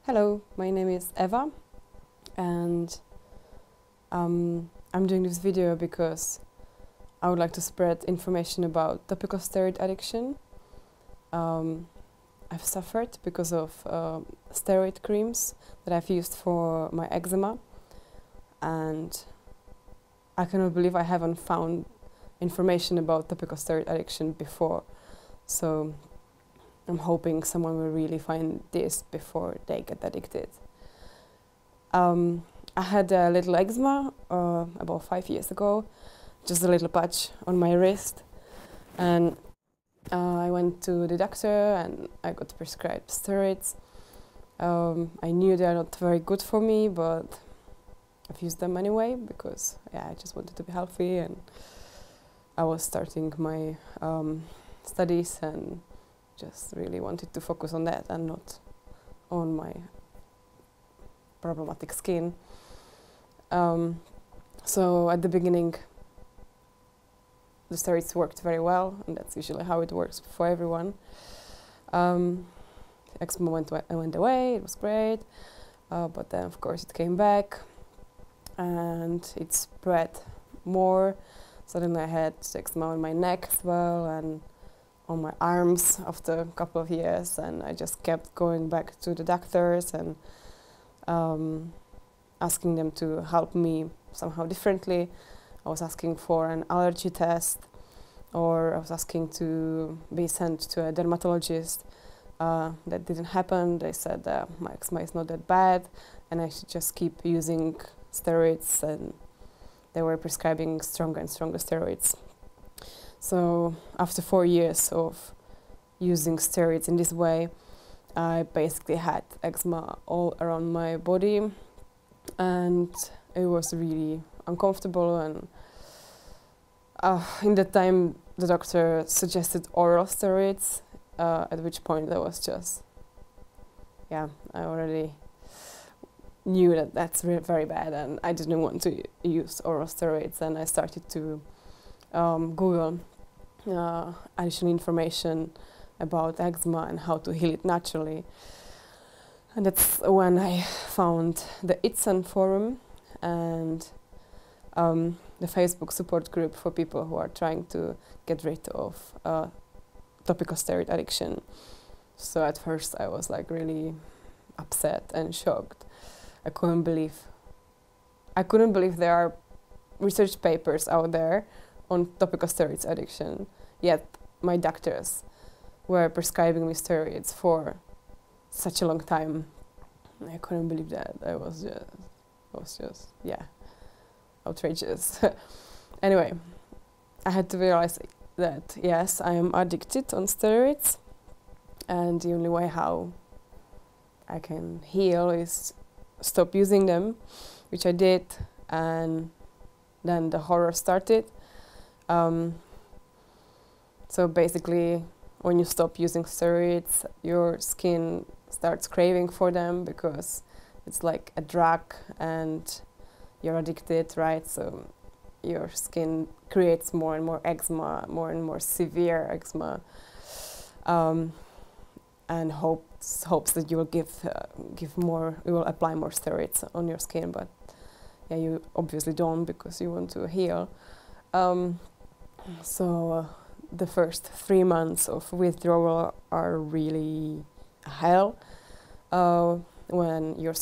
Hello, my name is Eva, and I'm doing this video because I would like to spread information about topical steroid addiction. I've suffered because of steroid creams that I've used for my eczema, and I cannot believe I haven't found information about topical steroid addiction before. So I'm hoping someone will really find this before they get addicted. I had a little eczema about 5 years ago, just a little patch on my wrist, and I went to the doctor and I got prescribed steroids. I knew they are not very good for me, but I've used them anyway because I just wanted to be healthy, and I was starting my studies and just really wanted to focus on that and not on my problematic skin. So at the beginning the steroids worked very well, and that's usually how it works for everyone. Eczema went away, it was great, but then of course it came back and it spread more. Suddenly I had eczema on my neck as well and on my arms after a couple of years, and I just kept going back to the doctors and asking them to help me somehow differently. I was asking for an allergy test, or I was asking to be sent to a dermatologist. That didn't happen. They said that my eczema is not that bad and I should just keep using steroids, and they were prescribing stronger and stronger steroids. So after 4 years of using steroids in this way, I basically had eczema all around my body, and it was really uncomfortable. And in that time the doctor suggested oral steroids, at which point I was just, I already knew that that's very bad and I didn't want to use oral steroids, and I started to Google additional information about eczema and how to heal it naturally. And that's when I found the ITSAN forum and the Facebook support group for people who are trying to get rid of topical steroid addiction. So at first I was like really upset and shocked. I couldn't believe there are research papers out there on topical steroids addiction, yet my doctors were prescribing me steroids for such a long time. I couldn't believe that. I was just outrageous. Anyway, I had to realize that yes, I am addicted on steroids, and the only way how I can heal is stop using them, which I did, and then the horror started. So basically, when you stop using steroids, your skin starts craving for them because it's like a drug and you're addicted, right? So your skin creates more and more eczema, more and more severe eczema, and hopes that you will you will apply more steroids on your skin, but you obviously don't because you want to heal. So the first 3 months of withdrawal are really hell. When your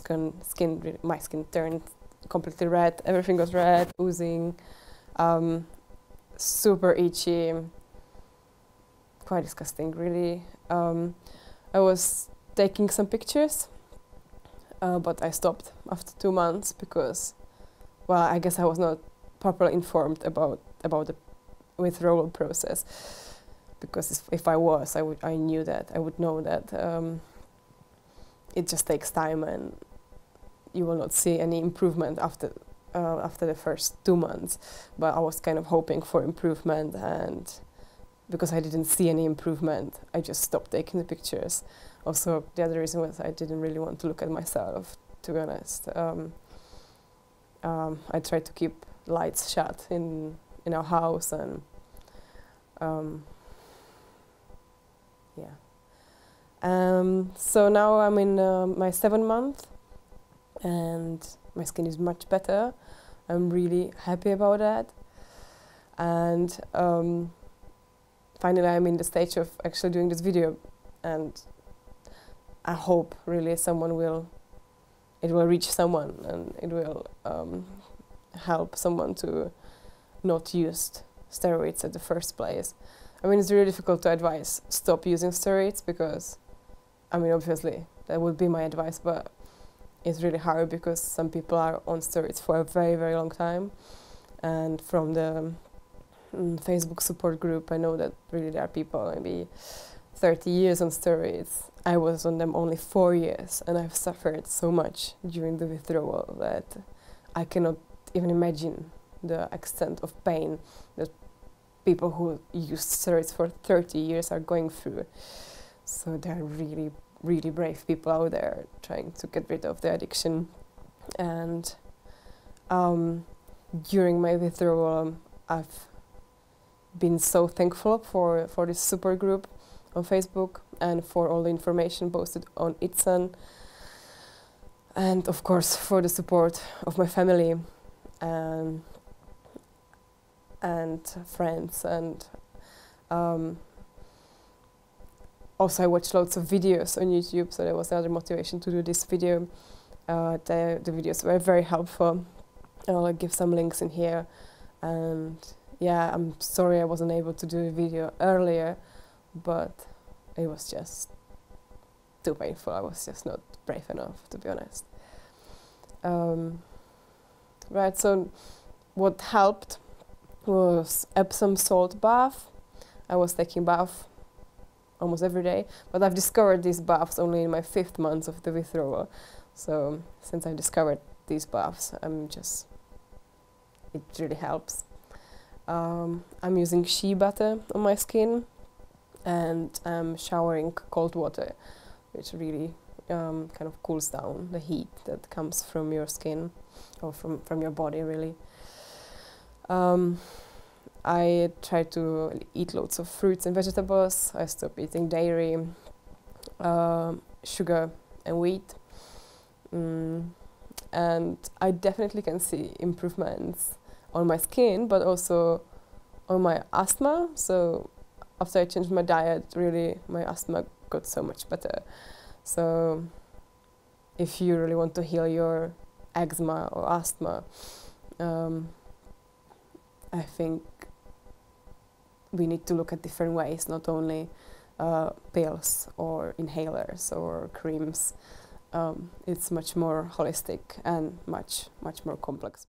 my skin turned completely red, everything was red, oozing, super itchy, quite disgusting really. I was taking some pictures, but I stopped after 2 months because, well, I guess I was not properly informed about the withdrawal process, because if I was, I knew that, I would know that it just takes time and you will not see any improvement after the first 2 months. But I was kind of hoping for improvement, and because I didn't see any improvement, I just stopped taking the pictures. Also, the other reason was I didn't really want to look at myself, to be honest. I tried to keep lights shut in our house, and So now I'm in my 7th month and my skin is much better. I'm really happy about that. And finally I'm in the stage of actually doing this video, and I hope really it will reach someone, and it will help someone to not use steroids at the first place. I mean, it's really difficult to advise stop using steroids because, I mean, obviously that would be my advice, but it's really hard because some people are on steroids for a very, very long time. And from the Facebook support group, I know that really there are people maybe 30 years on steroids. I was on them only 4 years, and I've suffered so much during the withdrawal that I cannot even imagine the extent of pain that people who used steroids for 30 years are going through. So there are really, really brave people out there trying to get rid of the addiction. And during my withdrawal, I've been so thankful for this support group on Facebook and for all the information posted on Itsen, and of course for the support of my family and friends. And also I watched lots of videos on YouTube, so that was another motivation to do this video. The videos were very helpful. I'll give some links in here. And yeah, I'm sorry I wasn't able to do a video earlier, but it was just too painful. I was just not brave enough, to be honest. Right, so what helped was Epsom salt bath. I was taking bath almost every day, but I've discovered these baths only in my 5th month of the withdrawal. So since I've discovered these baths, it really helps. I'm using shea butter on my skin, and I'm showering cold water, which really kind of cools down the heat that comes from your skin or from your body, really. I try to eat lots of fruits and vegetables. I stop eating dairy, sugar and wheat. And I definitely can see improvements on my skin, but also on my asthma. So after I changed my diet, really my asthma got so much better. So if you really want to heal your eczema or asthma, I think we need to look at different ways, not only pills or inhalers or creams. It's much more holistic and much more complex.